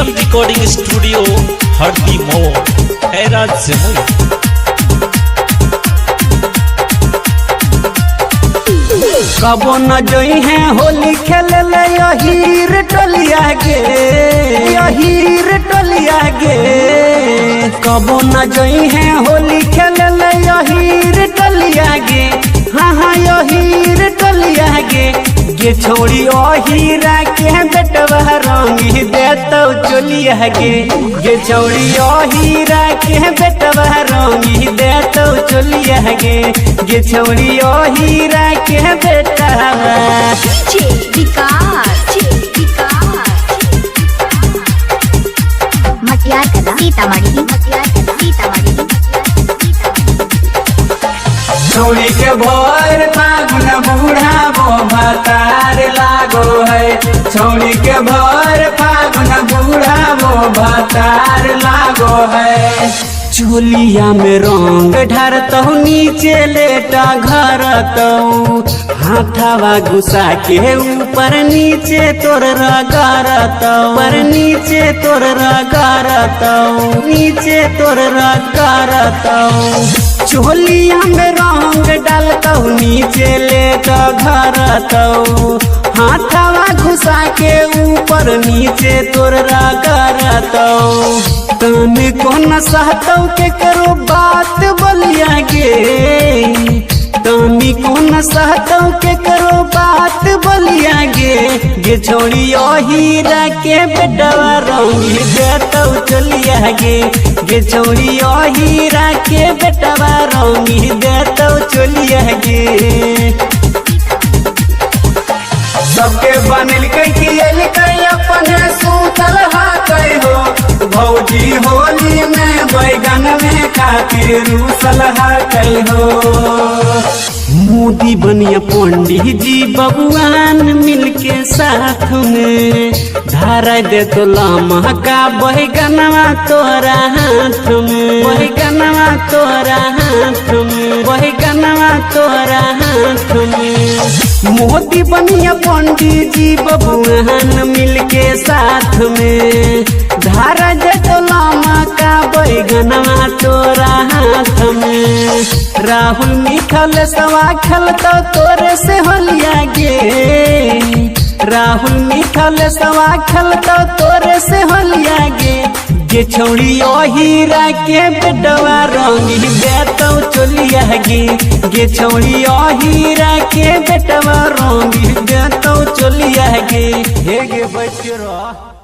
Digital recording studio हरदी मो हैरा जमुई। कबो न जोई है होली खेले ले यहीर टोलिया गे, यहीर टोलिया गे। कबो न जोई है होली खेले ले यहीर टोलिया गे, हाँ हाँ यहीर टोलिया गे। गे छोड़ी ओ हीरा के बेटवा रंगी देतो चोलिया गे, गे छोड़ी ओ हीरा के बेटवा रंगी देतो चोलिया गे, गे छोड़ी ओ हीरा के बेटवा। मटियार कला सीतामढ़ी, मटियार कला सीतामढ़ी। छोड़ी के भोर फागुन बूढ़ा वो भतार लागो है, छोड़ी के भोर फागुन बूढ़ा वो भतार लागो है। चोलिया में रंग ढारतौ नीचे लेटा घर तो हाथावा घुसा के ऊपर नीचे तोर रगड़तौ, पर नीचे तोर रगड़तौ, नीचे तोर रगड़तौ। चोलिया में रंग डालतौ नीचे लेटा घर तो हाथावा घुसा के ऊपर नीचे तोर रगड़तौ। तन को न सहतौ के करो बात बोलिया गे, तनी को न सहतौ के करो बात बोलिया गे। गे छोड़ी ओ हीरा के बेटवा रंगी देतौ चलिया गे, गे छोड़ी ओ हीरा के बेटवा रंगी देतौ चलिया गे। सबके बनिल कई अपने सूतल हाथै हो, भौजी होली में बैगन में खातिर रूसल हाथै हो। मोदी बनिया पंडित जी बबुआन मिलके साथ में धारा दे तो लामा का बैगनवा तोरा हाथ में, बैगनवा तोरा हाथ में, बैगनवा तोरा हाथ में। मोदी बनिया पंडित जी बबुआन मिलके साथ में धारा दे तो लामा का बैगनवा तोरा हाथ में। राहुल मिठल सवा खेलतो तोरे से होलिया गे, राहुल मिठल सवा खेलतो तोरे से होलिया गे। गे छोड़ी ओ हीरा के बेटवा रंगी देतौ चोलिया गे, गे छोड़ी ओ हीरा के बेटवा रंगी देतौ चोलिया गे। हे गे बैठ के रह।